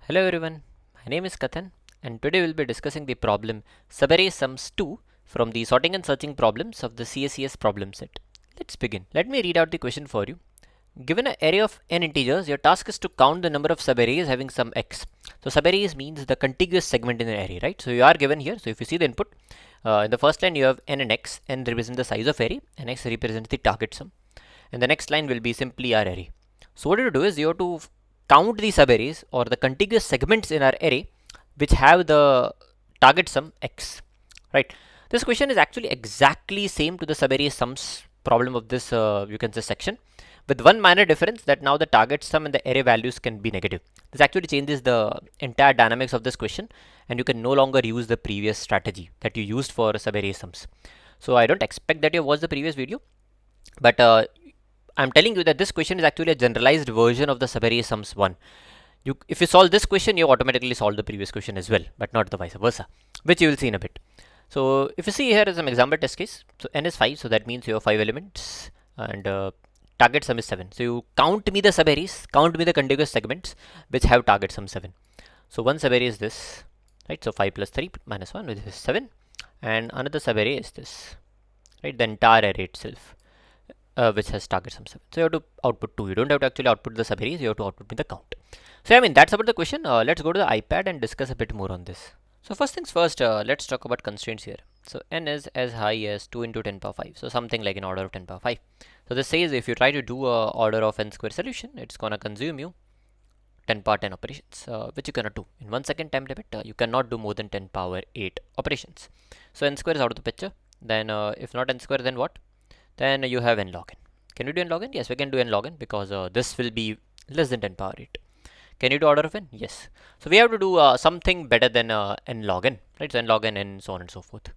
Hello everyone, my name is Kathan and today we'll be discussing the problem Subarray Sums II from the sorting and searching problems of the CSES problem set. Let's begin. Let me read out the question for you. Given an array of n integers, your task is to count the number of subarrays having sum x. So subarrays means the contiguous segment in an array, right? So you are given here. So if you see the input, in the first line you have n and x. N represents the size of array and x represents the target sum. And the next line will be simply our array. So what you do is you have to count the subarrays or the contiguous segments in our array which have the target sum x, right? This question is actually exactly same to the subarray sums problem of this you can say section, with one minor difference that now the target sum and the array values can be negative. This actually changes the entire dynamics of this question and you can no longer use the previous strategy that you used for subarray sums. So I don't expect that you watched the previous video, but I'm telling you that this question is actually a generalized version of the Subarray Sums 1. If you solve this question, you automatically solve the previous question as well, but not the vice versa, which you will see in a bit. So if you see here is some example test case. So n is 5, so that means you have 5 elements and target sum is 7. So you count me the subarrays, count me the contiguous segments which have target sum 7. So one subarray is this, right? So 5 plus 3 minus 1, which is 7. And another subarray is this, right? The entire array itself. Which has target sum 7. So you have to output 2. You don't have to actually output the subarrays, you have to output the count. So I mean that's about the question. Let's go to the iPad and discuss a bit more on this. So first things first, let's talk about constraints here. So n is as high as 2 into 10 power 5. So something like an order of 10 power 5. So this says if you try to do a order of n square solution, it's gonna consume you 10 power 10 operations, which you cannot do. In 1 second time limit, you cannot do more than 10 power 8 operations. So n square is out of the picture. Then if not n square, then what? Then you have n log n. Can you do n log n? Yes, we can do n log n because this will be less than 10 power 8. Can you do order of n? Yes. So we have to do something better than n log n, right? So n log n and so on and so forth.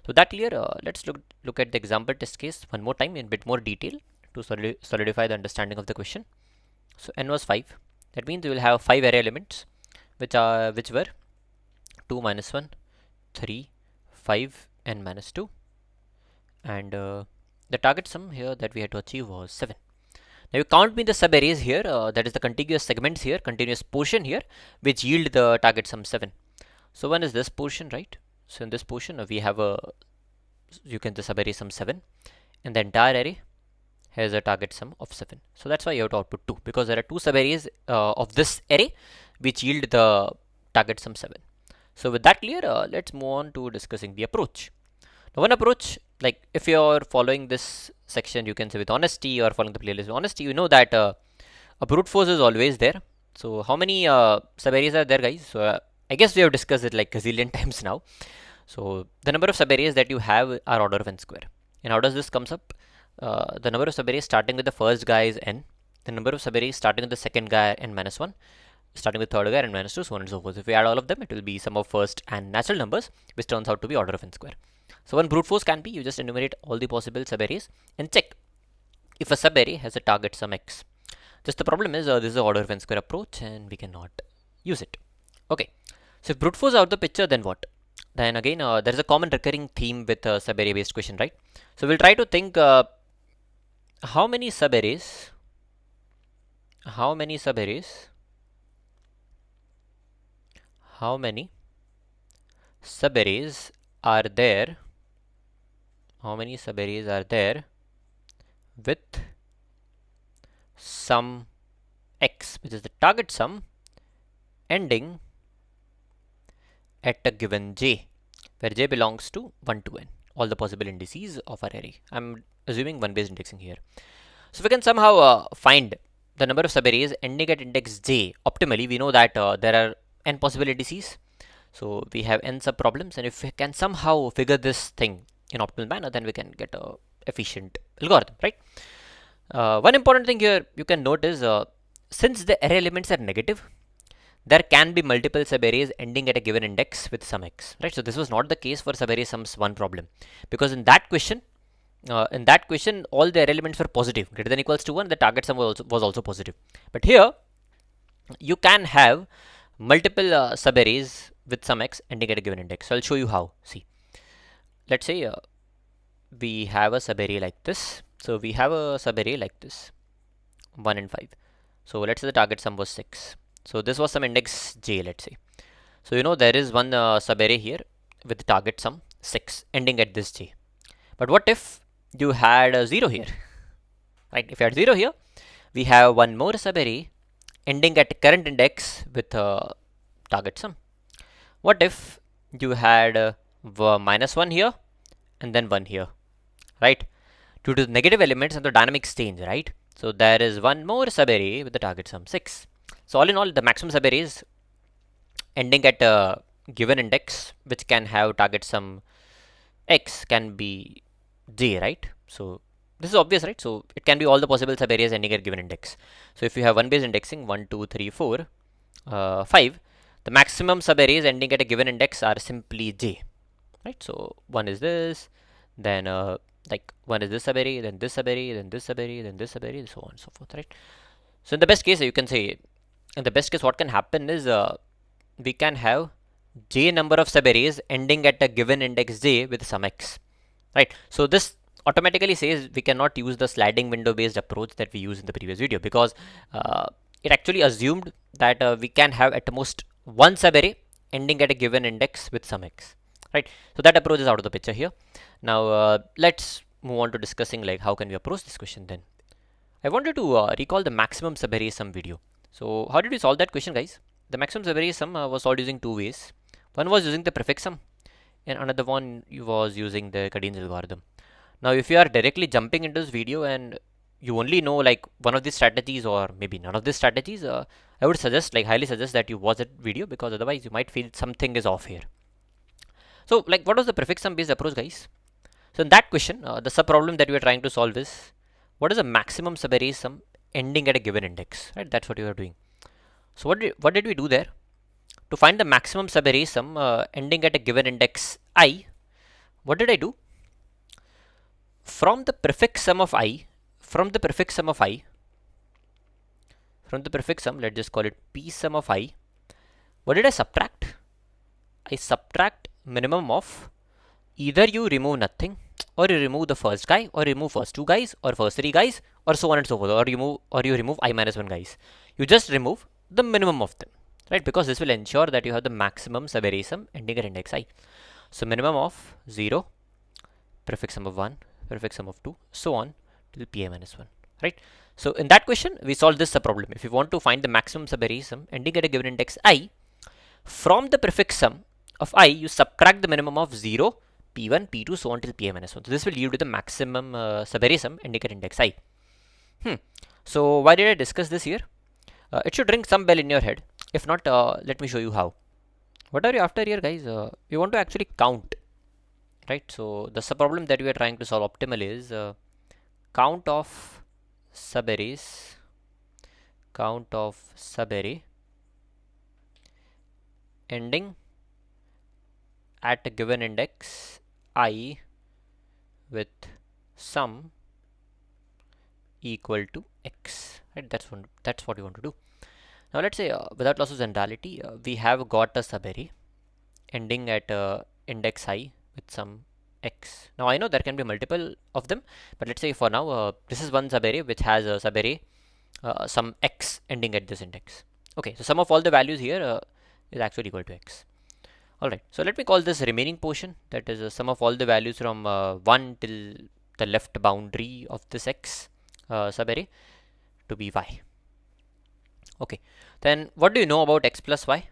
So that clear? Let's look at the example test case one more time in a bit more detail to solidify the understanding of the question. So n was 5. That means we will have 5 array elements which were 2 minus 1, 3, 5, n minus 2, and the target sum here that we had to achieve was 7. Now you count me the subarrays here, that is the contiguous segments here, continuous portion here, which yield the target sum 7. So one is this portion, right? So in this portion we have you can the subarray sum 7, and the entire array has a target sum of 7. So that's why you have to output 2, because there are 2 subarrays of this array which yield the target sum 7. So with that clear, let's move on to discussing the approach. Now one approach, like if you're following this section, you can say with honesty, or following the playlist with honesty, you know that a brute force is always there. So how many subarrays are there, guys? So I guess we have discussed it like a zillion times now. So the number of subarrays that you have are order of n square. And how does this comes up? The number of subarrays starting with the first guy is n. The number of subarrays starting with the second guy n minus 1. Starting with third guy n minus 2, so on and so forth. If we add all of them, it will be sum of first and natural numbers, which turns out to be order of n square. So one brute force can be, you just enumerate all the possible subarrays and check if a subarray has a target sum x. Just the problem is this is an order of n square approach and we cannot use it. Okay, so if brute force is out of the picture, then what? Then again, there is a common recurring theme with subarray based question, right? So we'll try to think how many subarrays are there? How many subarrays are there with sum x, which is the target sum, ending at a given j, where j belongs to 1 to n, all the possible indices of our array. I'm assuming 1 based indexing here. So if we can somehow find the number of subarrays ending at index j optimally, we know that there are n possible indices. So we have n sub problems, and if we can somehow figure this thing in optimal manner, then we can get a efficient algorithm, right? One important thing here you can note is since the array elements are negative, there can be multiple subarrays ending at a given index with sum x, right? So this was not the case for subarray sums 1 problem, because in that question all the array elements were positive, greater than equals to 1. The target sum was also positive. But here you can have multiple subarrays with sum x ending at a given index. So I'll show you how. See, let's say we have a subarray like this. So we have a subarray like this, 1 and 5. So let's say the target sum was 6. So this was some index j, let's say. So you know there is one subarray here with the target sum 6 ending at this j. But what if you had a 0 here? Right? If you had 0 here, we have one more subarray ending at current index with target sum. What if you had -1 here and then 1 here, right? Due to the negative elements and the dynamics change, right? So there is one more subarray with the target sum 6. So all in all, the maximum subarrays ending at a given index which can have target sum x can be j, right? So this is obvious, right? So it can be all the possible subarrays ending at given index. So if you have one base indexing 1, 2, 3, 4, 5, the maximum subarrays ending at a given index are simply j, right? So one is this, then like one is this subarray, then this subarray, then this subarray, then this subarray, so on and so forth, right? So in the best case, you can say, in the best case, what can happen is we can have j number of subarrays ending at a given index j with some x, right? So this automatically says we cannot use the sliding window based approach that we used in the previous video, because it actually assumed that we can have at most one subarray ending at a given index with some x, right? So that approach is out of the picture here. Now let's move on to discussing like how can we approach this question. Then I wanted to recall the maximum subarray sum video. So how did we solve that question, guys? The maximum subarray sum was solved using two ways. One was using the prefix sum, and another one was using the Kadeen's algorithm. Now if you are directly jumping into this video and you only know like one of these strategies or maybe none of these strategies, I would suggest, like highly suggest, that you watch that video, because otherwise you might feel something is off here. So like what was the prefix sum based approach, guys? So in that question, the sub problem that we are trying to solve is, what is the maximum subarray sum ending at a given index, right? That's what you are doing. So what did we do there? To find the maximum subarray sum ending at a given index I, what did I do? From the prefix sum of I, from the prefix sum, let's just call it p sum of I, what did I subtract? I subtract minimum of, either you remove nothing, or you remove the first guy, or remove first two guys, or first three guys, or so on and so forth, or you remove I minus 1 guys. You just remove the minimum of them, right? Because this will ensure that you have the maximum subarray sum ending at index I. So minimum of 0, prefix sum of 1, prefix sum of 2, so on till pi minus 1, right? So in that question, we solve this subproblem. If you want to find the maximum subarray sum ending at a given index I, from the prefix sum of I, you subtract the minimum of 0, p1, p2, so on till pi minus 1. So this will lead to the maximum subarray sum ending at index I. So why did I discuss this here? It should ring some bell in your head. If not, let me show you how. What are you after here, guys? We want to actually count, right? So the subproblem that we are trying to solve optimal is count of subarrays, ending at a given index I with sum equal to x, right? That's what we want to do. Now let's say without loss of generality, we have got a subarray ending at index I with some x. Now I know there can be multiple of them, but let's say for now this is one subarray which has a subarray some x ending at this index. Okay, so sum of all the values here is actually equal to x. Alright, so let me call this remaining portion, that is a sum of all the values from 1 till the left boundary of this x subarray to be y. Okay, then what do you know about x plus y?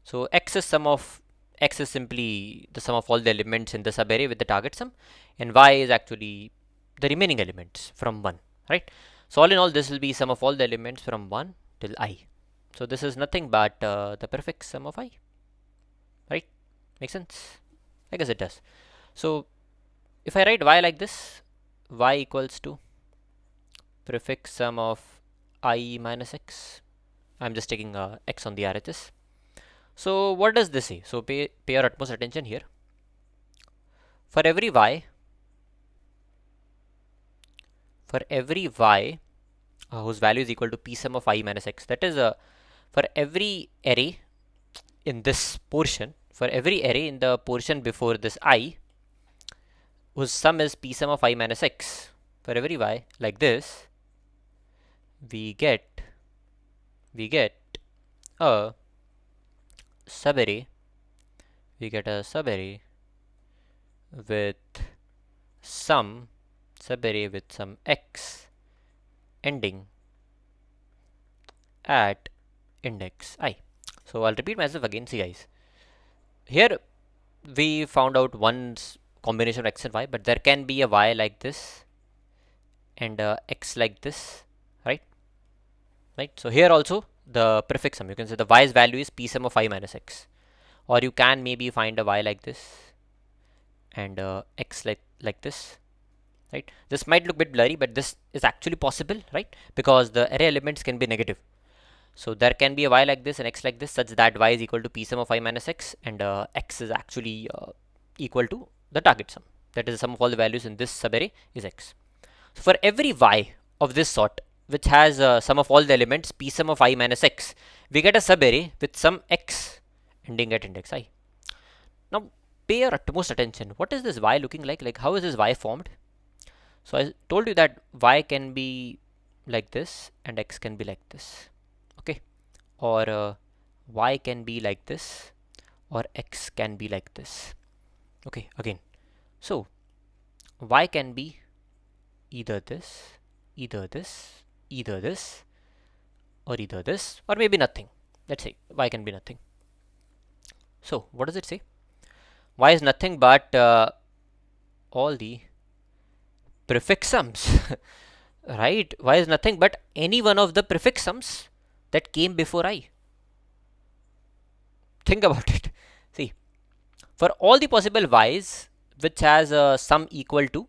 So x is simply the sum of all the elements in the subarray with the target sum, and y is actually the remaining elements from 1, right? So all in all, this will be sum of all the elements from 1 till I. So this is nothing but the prefix sum of I, right? Makes sense? I guess it does. So if I write y like this, y equals to prefix sum of I minus x. I'm just taking x on the RHS. So what does this say? So pay your utmost attention here. For every y whose value is equal to p sum of I minus x, that is for every array in this portion, for every array in the portion before this I, whose sum is p sum of I minus x, for every y like this, we get we get a subarray. We get a subarray with some x ending at index I. So I'll repeat myself again. See guys, here we found out one combination of x and y, but there can be a y like this and x like this, right? So here also the prefix sum, you can say the y's value is p sum of I minus x, or you can maybe find a y like this and x like this, right? This might look a bit blurry, but this is actually possible, right? Because the array elements can be negative. So there can be a y like this and x like this, such that y is equal to p sum of I minus x, and x is actually equal to the target sum. That is the sum of all the values in this subarray is x. So for every y of this sort, which has sum of all the elements p sum of I minus x, we get a subarray with some x ending at index I. Now pay your utmost attention. What is this y looking like? Like, how is this y formed? So I told you that y can be like this and x can be like this, okay? Or y can be like this or x can be like this, okay? Again, so y can be either this, either this, either this, or either this, or maybe nothing. Let's say y can be nothing. So what does it say? Y is nothing but all the prefix sums, right? Y is nothing but any one of the prefix sums that came before I. Think about it. See, for all the possible y's which has a sum equal to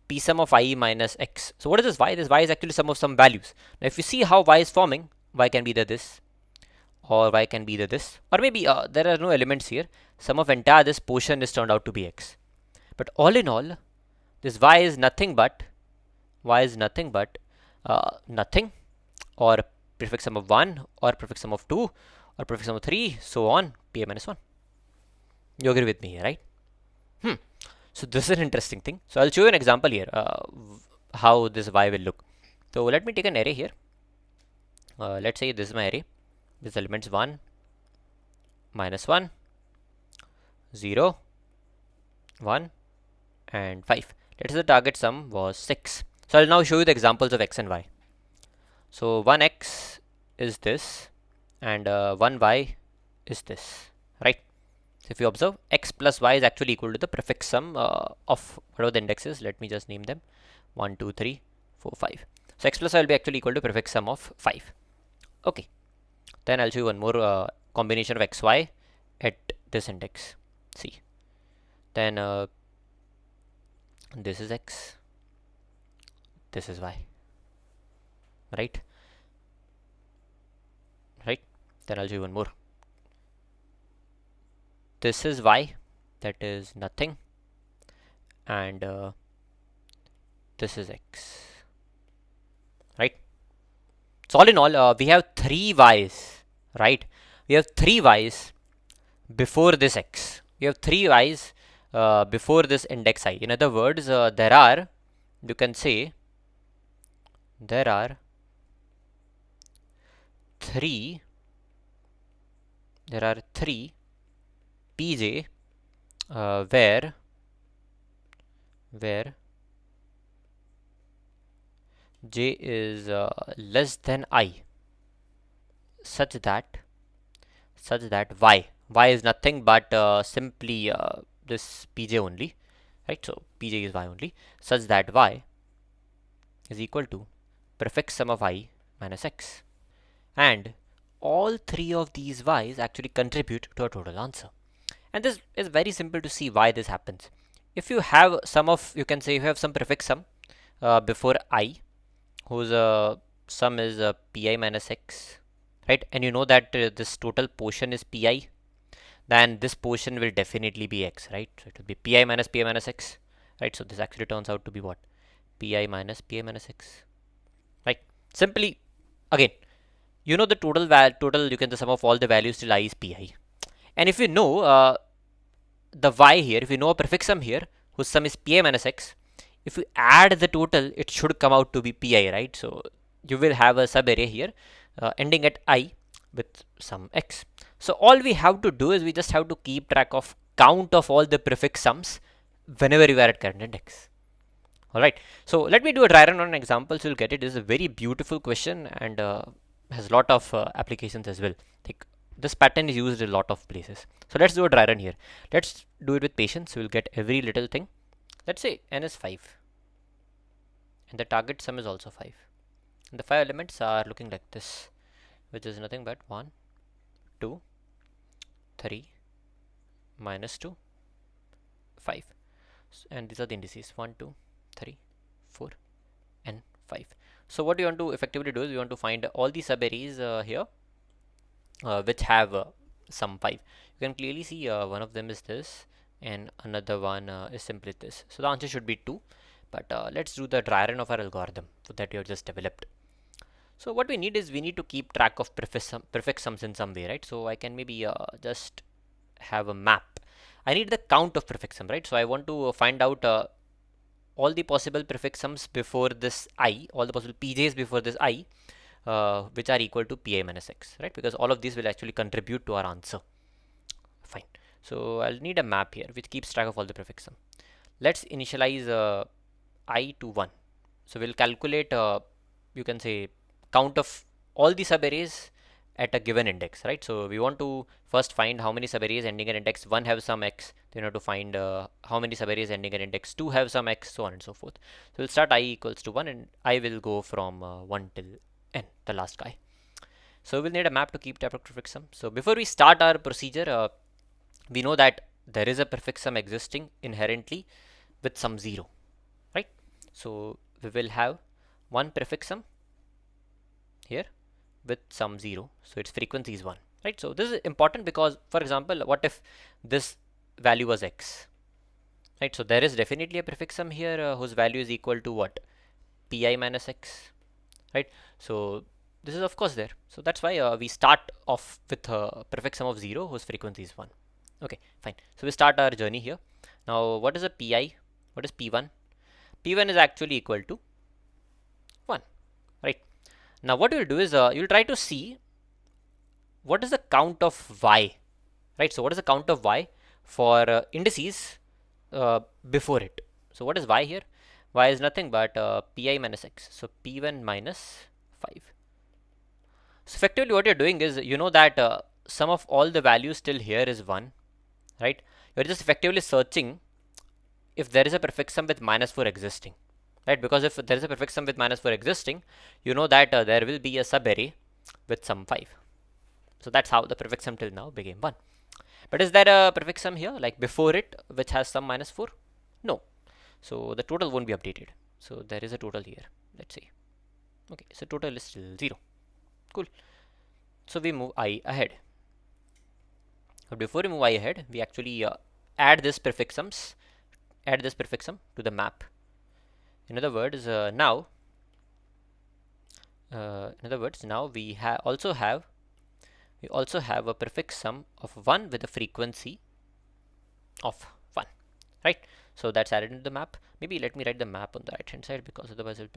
p sum of I minus x. So what is this y? This y is actually sum of some values. Now if you see how y is forming, y can be either this, or y can be either this, or maybe there are no elements here. Sum of entire this portion is turned out to be x. But all in all, this y is nothing but nothing, or prefix sum of 1, or prefix sum of 2, or prefix sum of 3, so on, p minus 1. You agree with me here, right? So this is an interesting thing. So I'll show you an example here, how this y will look. So let me take an array here. Let's say this is my array. This elements 1, minus 1, 0, 1, and 5. Let's say the target sum was 6. So I'll now show you the examples of x and y. So 1x is this, and 1y is this, right? So if you observe, x plus y is actually equal to the prefix sum of whatever the index is. Let me just name them 1, 2, 3, 4, 5. So x plus y will be actually equal to prefix sum of 5. Okay. Then I'll show you one more combination of x, y at this index. See. Then this is x, this is y, right? Then I'll show you one more. This is y, that is nothing, and this is x, right? So all in all, we have 3 y's, right? We have 3 y's before this x. We have 3 y's before this index I. In other words, there are, you can say, there are 3 pj where j is less than I, such that y is nothing but simply this pj only, right? So pj is y only, such that y is equal to prefix sum of I minus x, and all 3 of these y's actually contribute to a total answer. And this is very simple to see why this happens. If you have some of, you can say you have some prefix sum before I, whose sum is pi minus x, right? And you know that this total portion is pi, then this portion will definitely be x, right? So it will be pi minus x, right? So this actually turns out to be what? pi minus x, right? Simply, again, you know the total, you can the sum of all the values till I is pi. And if you know the y here, if you know a prefix sum here, whose sum is pi minus x, if you add the total, it should come out to be pi, right? So you will have a subarray here ending at I with some x. So all we have to do is we just have to keep track of count of all the prefix sums whenever you are at current index. Alright, so let me do a dry run on an example so you'll get it. This is a very beautiful question and has a lot of applications as well. Like this pattern is used in a lot of places. So let's do a dry run here. Let's do it with patience. So we'll get every little thing. Let's say n is 5 and the target sum is also 5. And the 5 elements are looking like this, which is nothing but 1, 2, 3, minus 2, 5. And these are the indices 1, 2, 3, 4, and 5. So what you want to effectively do is you want to find all the subarrays here which have sum 5. You can clearly see one of them is this and another one is simply this. So the answer should be 2. But let's do the dry run of our algorithm that you have just developed. So what we need is we need to keep track of prefix sums in some way, right? So I can maybe just have a map. I need the count of prefix sum, right? So I want to find out all the possible prefix sums before this I, all the possible pj's before this I, which are equal to pi minus x, right? Because all of these will actually contribute to our answer. Fine. So I'll need a map here which keeps track of all the prefix sum. Let's initialize I to 1. So we'll calculate, you can say, count of all the subarrays at a given index, right? So we want to first find how many subarrays ending at index 1 have some x. Then we have to find how many subarrays ending at index 2 have some x, so on and so forth. So we'll start I equals to 1 and I will go from 1 till n, the last guy. So we'll need a map to keep track of prefix sum. So before we start our procedure, we know that there is a prefix sum existing inherently with some 0, right? So we will have one prefix sum here with some 0, so its frequency is 1, right? So this is important because, for example, what if this value was x, right? So there is definitely a prefix sum here whose value is equal to what? Pi minus x, right? So this is of course there. So that's why we start off with a prefix sum of 0 whose frequency is 1. Okay, fine. So we start our journey here. Now what is a pi? What is p1? P1 is actually equal to 1, right? Now what you'll do is you'll try to see what is the count of y, right? So what is the count of y for indices before it? So what is y here? Y is nothing but pi minus x. So p1 minus 5. So effectively what you're doing is, you know that sum of all the values till here is 1, right? You're just effectively searching if there is a prefix sum with minus 4 existing, right? Because if there is a prefix sum with minus 4 existing, you know that there will be a subarray with sum 5. So that's how the prefix sum till now became 1. But is there a prefix sum here, like before it, which has sum minus 4? No. So the total won't be updated. So there is a total here, let's say. Okay, so total is still 0. Cool. So we move I ahead. But before we move I ahead, we actually add this prefix sum to the map. In other words, now we also have a prefix sum of 1 with a frequency of 1, right? So that's added into the map. Maybe let me write the map on the right hand side because otherwise it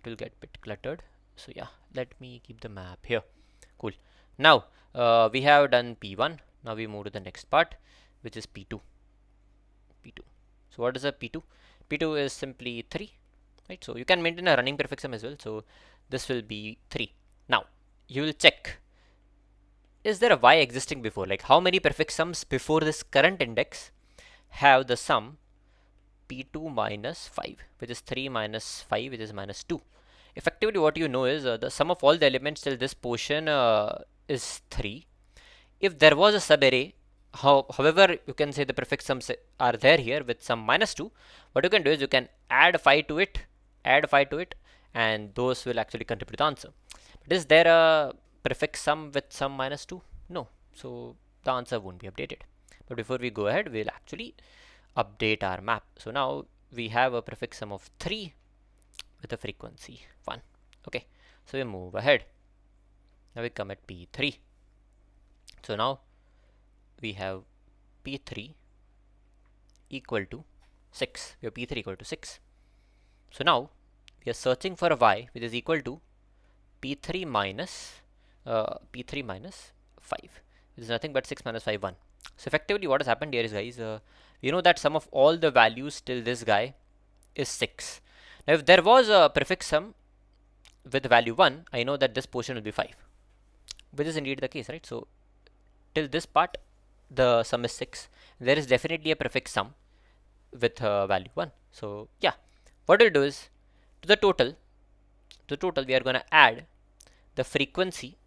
will get a bit cluttered. So yeah, let me keep the map here. Cool. Now we have done P1. Now we move to the next part, which is P2. So what is a P2? P2 is simply 3, right? So you can maintain a running prefix sum as well. So this will be 3. Now you will check, is there a y existing before? Like how many prefix sums before this current index have the sum P2 minus 5, which is 3 minus 5, which is minus 2. Effectively what you know is the sum of all the elements till this portion is 3. If there was a subarray, however you can say the prefix sums are there here with some minus 2, what you can do is you can add 5 to it, and those will actually contribute to the answer. But is there a prefix sum with some minus 2? No. So the answer won't be updated. But before we go ahead, we'll actually update our map. So now we have a prefix sum of 3 with a frequency 1. Okay, so we move ahead. Now we come at P3. So now we have P3 equal to 6. We have P3 equal to 6. So now we are searching for a y which is equal to P3 minus P3 minus 5. This is nothing but 6 minus 5, 1. So effectively what has happened here is, guys, you know that sum of all the values till this guy is 6. Now if there was a prefix sum with value 1, I know that this portion will be 5, which is indeed the case, right? So till this part the sum is 6. There is definitely a prefix sum with value 1. So yeah, what we'll do is to the total we are going to add the frequency,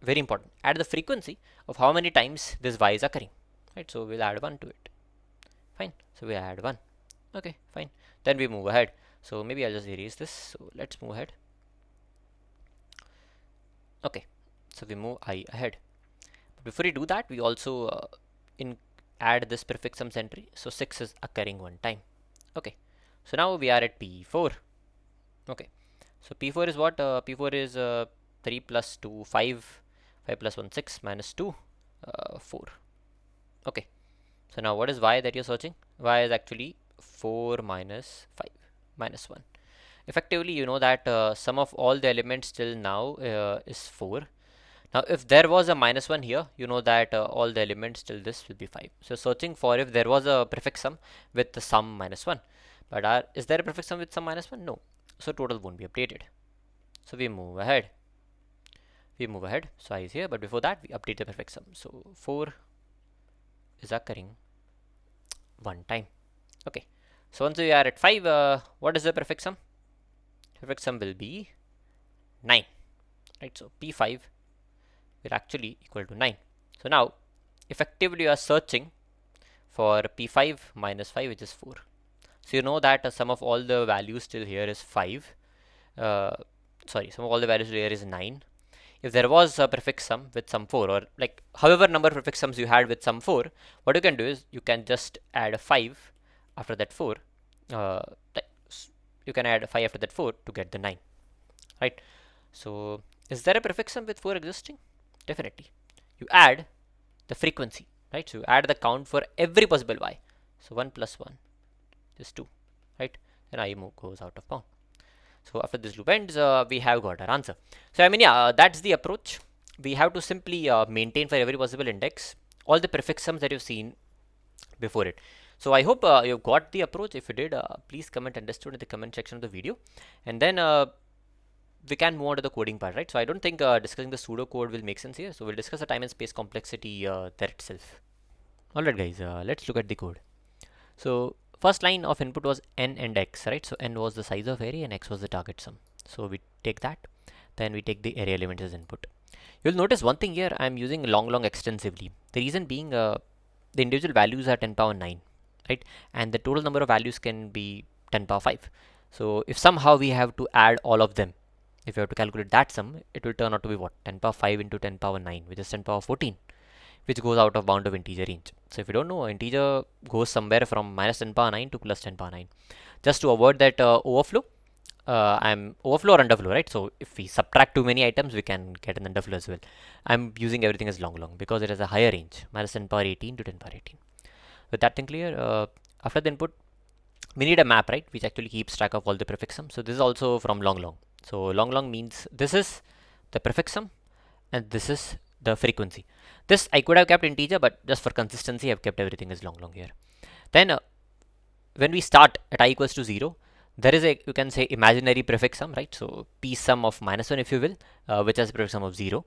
very important, add the frequency of how many times this y is occurring, right? So we'll add 1 to it. Fine, so we add 1. Okay, fine, then we move ahead. So maybe I'll just erase this. So let's move ahead. Okay, so we move I ahead. But before we do that, we also add this prefix sum entry. So 6 is occurring 1 time. Okay, so now we are at P4. Okay, so P4 is what? P4 is 3 plus 2, 5, 5 plus 1, 6, minus 2, 4. Okay, so now what is y that you're searching? Y is actually 4 minus 5, minus 1. Effectively, you know that sum of all the elements till now is 4. Now if there was a minus 1 here, you know that all the elements till this will be 5. So searching for if there was a prefix sum with the sum minus 1. But is there a prefix sum with sum minus 1? No. So total won't be updated. So we move ahead. So I is here, but before that we update the prefix sum. So 4 is occurring 1 time. Okay, so once we are at 5, what is the prefix sum? Prefix sum will be 9, right? So P5 will actually equal to 9. So now effectively you are searching for P5 minus 5, which is 4. So you know that sum of all the values till here is 5. Sum of all the values till here is 9. If there was a prefix sum with sum 4, or like however number of prefix sums you had with sum 4, what you can do is you can just add a 5 after that 4. You can add a 5 after that 4 to get the 9, right? So is there a prefix sum with 4 existing? Definitely. You add the frequency, right? So you add the count for every possible y. So 1 plus 1 is 2, right? Then I goes out of bound. So after this loop ends, we have got our answer. So I mean, yeah, that's the approach. We have to simply maintain for every possible index all the prefix sums that you've seen before it. So I hope you've got the approach. If you did, please comment understood in the comment section of the video, and then we can move on to the coding part, right? So I don't think discussing the pseudo code will make sense here. So we'll discuss the time and space complexity there itself. Alright guys, let's look at the code. So first line of input was n and x, right? So n was the size of array and x was the target sum. So we take that, then we take the array elements as input. You'll notice one thing here, I'm using long extensively. The reason being the individual values are 10 power 9, right? And the total number of values can be 10 power 5. So if somehow we have to add all of them, if you have to calculate that sum, it will turn out to be what? 10 power 5 into 10 power 9, which is 10 power 14, which goes out of bound of integer range. So if you don't know, integer goes somewhere from minus 10 power 9 to plus 10 power 9. Just to avoid that overflow, I'm overflow or underflow, right? So if we subtract too many items, we can get an underflow as well. I'm using everything as long because it has a higher range, minus 10 power 18 to 10 power 18. With that thing clear, after the input, we need a map, right, which actually keeps track of all the prefix sums. So this is also from long. So long means this is the prefix sum and this is the frequency. This I could have kept integer, but just for consistency I've kept everything as long here. Then when we start at I equals to 0, there is a, you can say, imaginary prefix sum, right? So p sum of minus 1, if you will, which has a prefix sum of 0.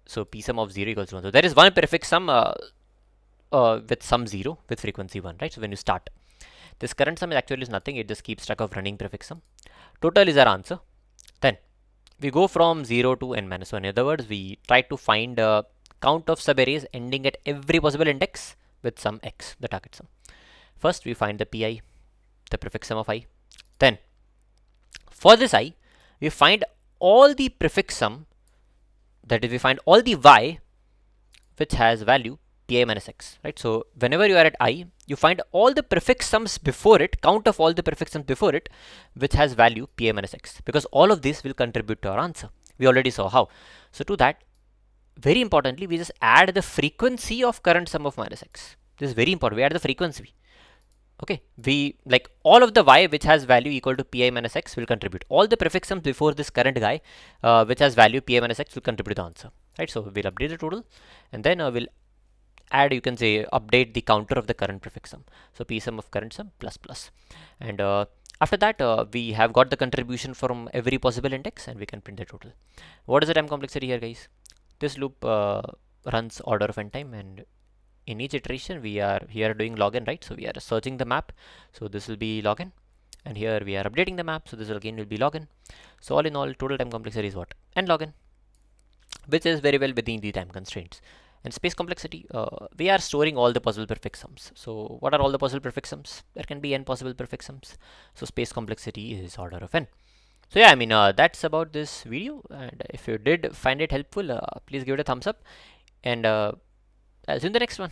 So p sum of 0 equals to 1. So there is one prefix sum with sum 0 with frequency 1, right? So when you start, this current sum actually is nothing, it just keeps track of running prefix sum. Total is our answer. Then we go from 0 to n minus 1. In other words, we try to find a count of subarrays ending at every possible index with some x, the target sum. First we find the pi, the prefix sum of I. Then for this I, we find all the prefix sum, that is, we find all the y which has value pi minus x, right? So whenever you are at I, you find all the prefix sums before it, count of all the prefix sums before it, which has value pi minus x, because all of this will contribute to our answer. We already saw how. So to that, very importantly, we just add the frequency of current sum of minus x. This is very important. We add the frequency. Okay, we like all of the y which has value equal to pi minus x will contribute. All the prefix sums before this current guy which has value pi minus x will contribute the answer. Right, so we'll update the total and then we'll add, you can say, update the counter of the current prefix sum. So p sum of current sum plus plus. And after that, we have got the contribution from every possible index and we can print the total. What is the time complexity here, guys? This loop runs order of n time, and in each iteration we are here doing log n, right? So we are searching the map, so this will be log n, and here we are updating the map, so this again will be log n. So all in all, total time complexity is what? N log n, which is very well within the time constraints. And space complexity, we are storing all the possible prefix sums. So what are all the possible prefix sums? There can be n possible prefix sums. So space complexity is order of n. So yeah, I mean, that's about this video. And if you did find it helpful, please give it a thumbs up. And I'll see you in the next one.